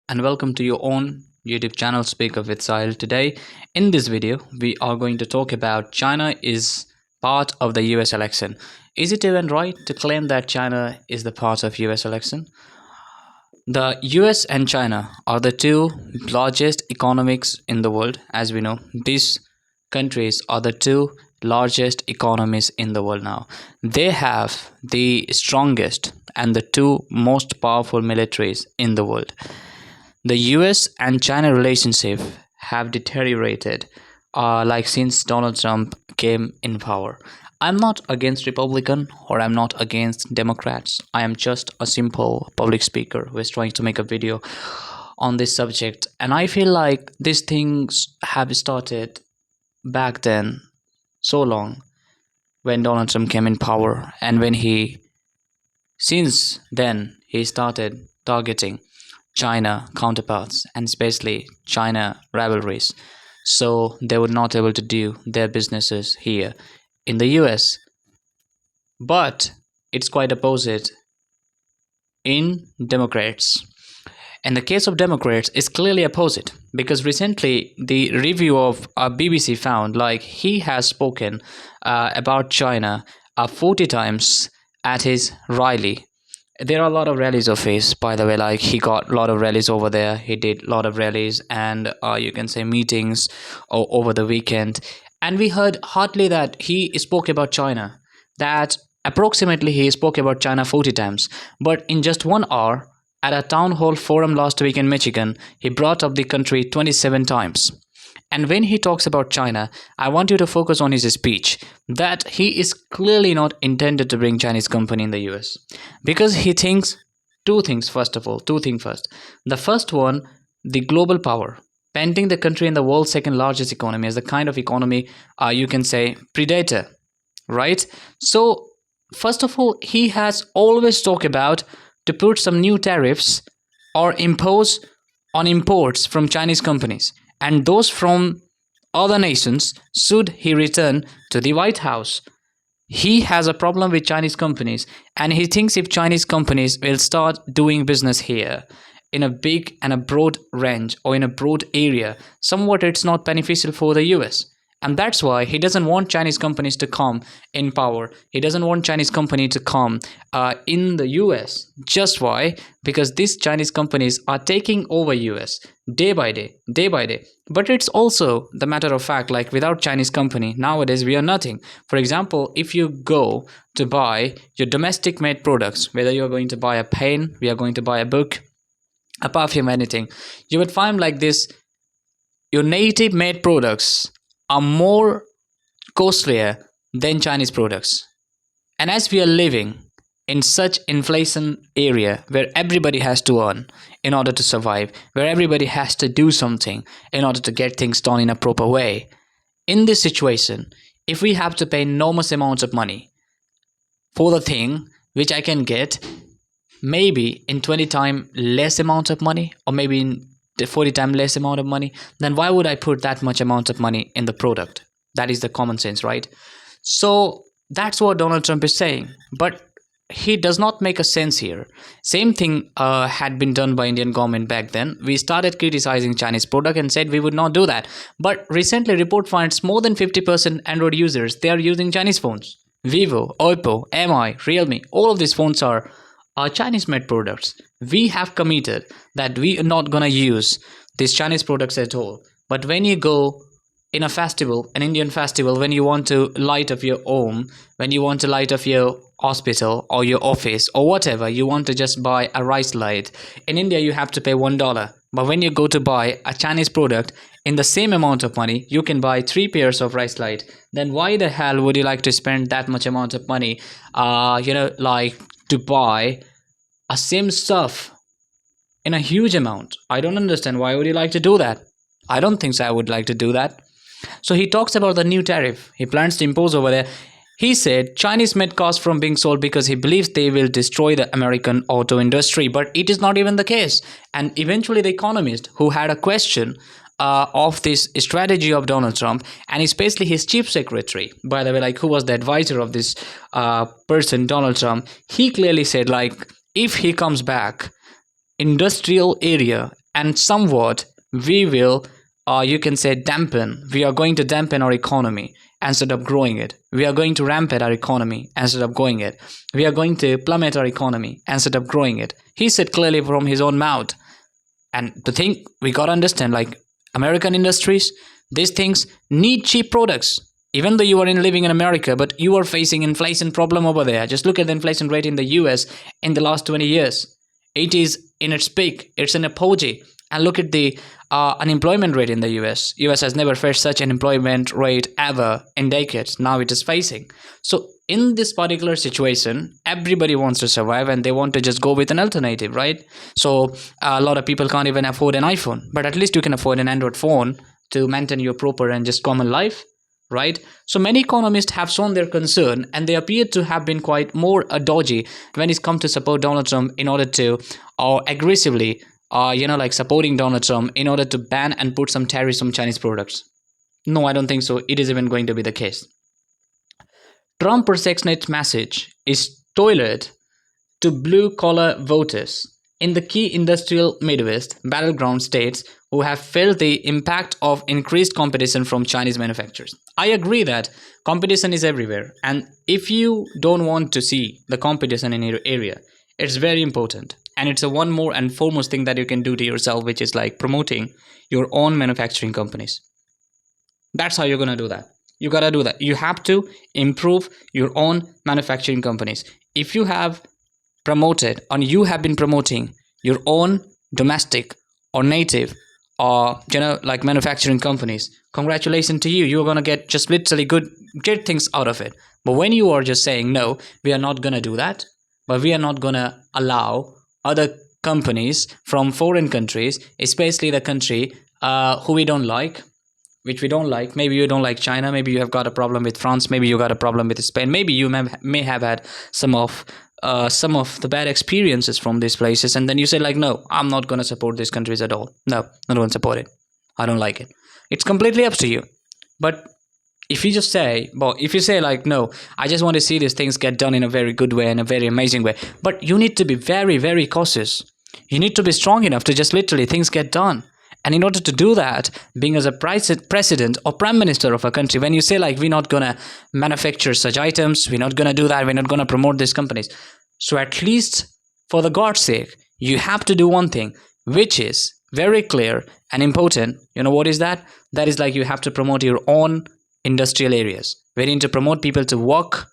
and welcome to your own YouTube channel Speak Up with Sahil. Today, in this video, we are going to talk about China is part of the US election. Is it even right to claim that China is the part of US election? The US and China are the two largest economics in the world. As we know, these countries are the two largest economies in the world now. They have the strongest and the two most powerful militaries in the world. The US and China relationship have deteriorated like since Donald Trump came in power. I'm not against Republican or I'm not against Democrats. I am just a simple public speaker who is trying to make a video on this subject. And I feel like these things have started back then so long when Donald Trump came in power and when since then he started targeting China counterparts and especially China rivalries, so they were not able to do their businesses here in the US. But it's quite opposite in Democrats. In the case of Democrats, it's clearly opposite because recently the review of BBC found like he has spoken about China 40 times at his rally. There are a lot of rallies of his, by the way, like he got a lot of rallies over there. He did a lot of rallies and you can say meetings over the weekend. And we heard hardly that he spoke about China, that approximately he spoke about China 40 times. But in just 1 hour, at a town hall forum last week in Michigan, he brought up the country 27 times. And when he talks about China, I want you to focus on his speech that he is clearly not intended to bring Chinese company in the US because he thinks two things. First of all, two things first. The first one, the global power, painting the country in the world's second largest economy as the kind of economy you can say predator, right? So first of all, he has always talked about to put some new tariffs or impose on imports from Chinese companies, and those from other nations should he return to the White House. He has a problem with Chinese companies and he thinks if Chinese companies will start doing business here in a big and a broad range or in a broad area, somewhat it's not beneficial for the US. And that's why he doesn't want Chinese companies to come in power. He doesn't want Chinese company to come in the US. Just why? Because these Chinese companies are taking over US day by day, day by day. But it's also the matter of fact, like without Chinese company, nowadays we are nothing. For example, if you go to buy your domestic made products, whether you're going to buy a pen, we are going to buy a book, a perfume, anything, you would find like this, your native made products are more costlier than Chinese products. And as we are living in such inflation area where everybody has to earn in order to survive, where everybody has to do something in order to get things done in a proper way, in this situation, if we have to pay enormous amounts of money for the thing which I can get maybe in 20 times less amount of money or maybe in the 40 times less amount of money, then why would I put that much amount of money in the product? That is the common sense, right? So that's what Donald Trump is saying, but he does not make a sense here. Same thing had been done by Indian government back then. We started criticizing Chinese product and said we would not do that, but recently report finds more than 50% Android users, they are using Chinese phones. Vivo, Oppo, Mi, Realme, all of these phones are Chinese made products. We have committed that we are not gonna use these Chinese products at all. But when you go in a festival, an Indian festival, when you want to light up your home, when you want to light up your hospital or your office or whatever, you want to just buy a rice light. In India, you have to pay $1. But when you go to buy a Chinese product in the same amount of money, you can buy 3 pairs of rice light. Then why the hell would you like to spend that much amount of money, like to buy a same stuff in a huge amount? I don't understand. Why would you like to do that? I don't think so I would like to do that. So he talks about the new tariff he plans to impose over there. He said Chinese made cars from being sold because he believes they will destroy the American auto industry, but it is not even the case. And eventually the economist who had a question of this strategy of Donald Trump, and especially his chief secretary, by the way, like who was the advisor of this person, Donald Trump, he clearly said like if he comes back, industrial area and somewhat we will, you can say, dampen. We are going to dampen our economy instead of growing it. We are going to rampant our economy instead of growing it. We are going to plummet our economy instead of growing it. He said clearly from his own mouth. And the thing we got to understand, like American industries, these things need cheap products. Even though you are living in America, but you are facing inflation problem over there. Just look at the inflation rate in the US in the last 20 years. It is in its peak. It's an apogee. And look at the unemployment rate in the US. US has never faced such an employment rate ever in decades. Now it is facing. So in this particular situation, everybody wants to survive and they want to just go with an alternative, right? So a lot of people can't even afford an iPhone, but at least you can afford an Android phone to maintain your proper and just common life, right? So many economists have shown their concern and they appear to have been quite more dodgy when it's come to support Donald Trump in order to, or aggressively, like supporting Donald Trump in order to ban and put some tariffs on Chinese products. No, I don't think so. It is even going to be the case. Trump protectionist message is tailored to blue-collar voters in the key industrial Midwest battleground states who have felt the impact of increased competition from Chinese manufacturers. I agree that competition is everywhere, and if you don't want to see the competition in your area, it's very important. And it's a one more and foremost thing that you can do to yourself, which is like promoting your own manufacturing companies. That's how you're going to do that. You got to do that. You have to improve your own manufacturing companies. If you have promoted or you have been promoting your own domestic or native or like manufacturing companies, congratulations to you. You're going to get just literally great things out of it. But when you are just saying no, we are not going to do that, but we are not going to allow other companies from foreign countries, especially the country who we don't like, which we don't like. Maybe you don't like China. Maybe you have got a problem with France. Maybe you got a problem with Spain. Maybe you may have had some of the bad experiences from these places, and then you say like, no, I'm not going to support these countries at all. No, I don't support it. I don't like it. It's completely up to you. But if you just say, well, if you say like, no, I just want to see these things get done in a very good way, in a very amazing way, but you need to be very, very cautious. You need to be strong enough to just literally things get done. And in order to do that, being as a president or prime minister of a country, when you say like, we're not going to manufacture such items, we're not going to do that, we're not going to promote these companies. So at least for the God's sake, you have to do one thing, which is very clear and important. You know what is that? That is like you have to promote your own industrial areas. We need to promote people to work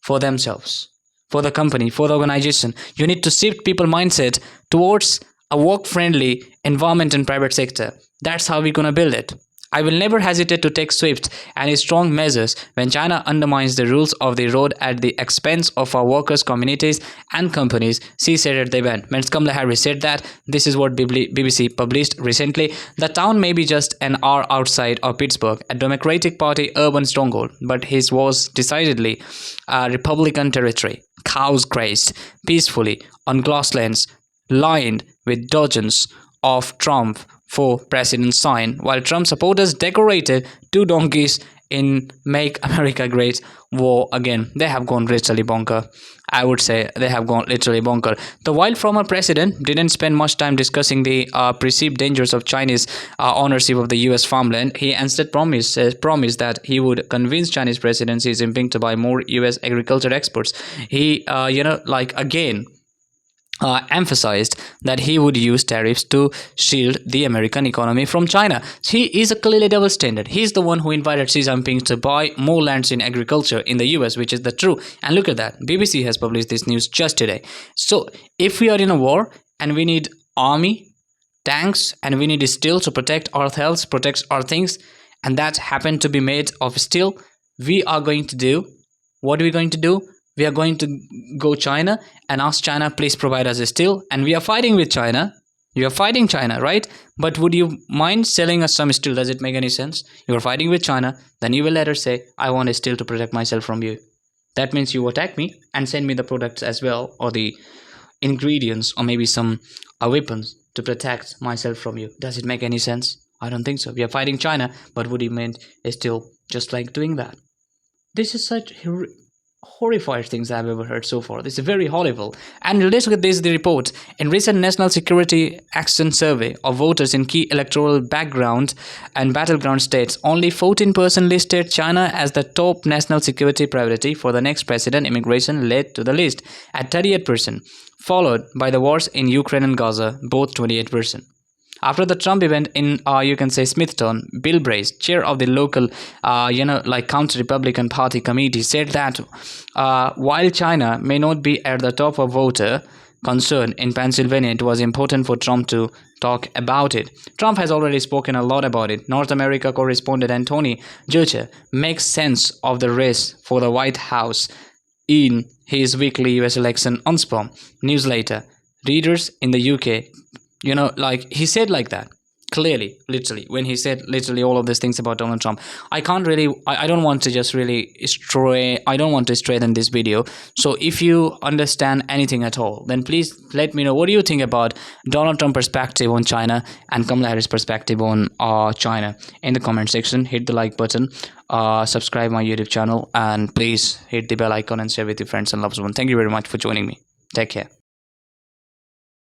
for themselves, for the company, for the organization. You need to shift people mindset towards a work-friendly environment in private sector. That's how we're going to build it. I will never hesitate to take swift and strong measures when China undermines the rules of the road at the expense of our workers, communities, and companies, she said at the event. When Kamala Harris said that, this is what BBC published recently. The town may be just an hour outside of Pittsburgh, a Democratic Party urban stronghold, but his was decidedly Republican territory. Cows grazed peacefully on grasslands lined with dozens of Trump for president sign, while Trump supporters decorated two donkeys in Make America Great War Again. They have gone literally bonker. I would say they have gone literally bonker. The while former president didn't spend much time discussing the perceived dangers of Chinese ownership of the U.S. farmland, he instead promised that he would convince Chinese President Xi Jinping to buy more U.S. agriculture exports. He, again, emphasized that he would use tariffs to shield the American economy from China. He is a clearly double standard. He's the one who invited Xi Jinping to buy more lands in agriculture in the US, which is the true. And look at that. BBC has published this news just today. So if we are in a war and we need army, tanks, and we need steel to protect our health, protect our things, and that happened to be made of steel, we are going to do, what are we going to do? We are going to go China and ask China, please provide us a steel. And we are fighting with China. You are fighting China, right? But would you mind selling us some steel? Does it make any sense? You are fighting with China. Then you will later say, I want a steel to protect myself from you. That means you attack me and send me the products as well, or the ingredients, or maybe some weapons to protect myself from you. Does it make any sense? I don't think so. We are fighting China, but would you mean still just like doing that? This is such horrified things I've ever heard so far. This is very horrible. And let's look at this the report. In recent National Security Action Survey of voters in key electoral background and battleground states, only 14% listed China as the top national security priority for the next president. Immigration led to the list at 38%, followed by the wars in Ukraine and Gaza, both 28%. After the Trump event in, you can say, Smithtown, Bill Brace, chair of the local, counter-Republican Party committee, said that while China may not be at the top of voter concern in Pennsylvania, it was important for Trump to talk about it. Trump has already spoken a lot about it. North America correspondent Anthony Jurcher makes sense of the race for the White House in his weekly US election Unspom newsletter. Readers in the UK, he said like that clearly, literally, when he said literally all of these things about Donald Trump. I can't really, I don't want to just really stray, I don't want to stray in this video. So if you understand anything at all, then please let me know, what do you think about Donald Trump perspective on China and Kamala Harris perspective on China in the comment section. Hit the like button, subscribe my YouTube channel, and please hit the bell icon and share with your friends and loved ones. Thank you very much for joining me. Take care.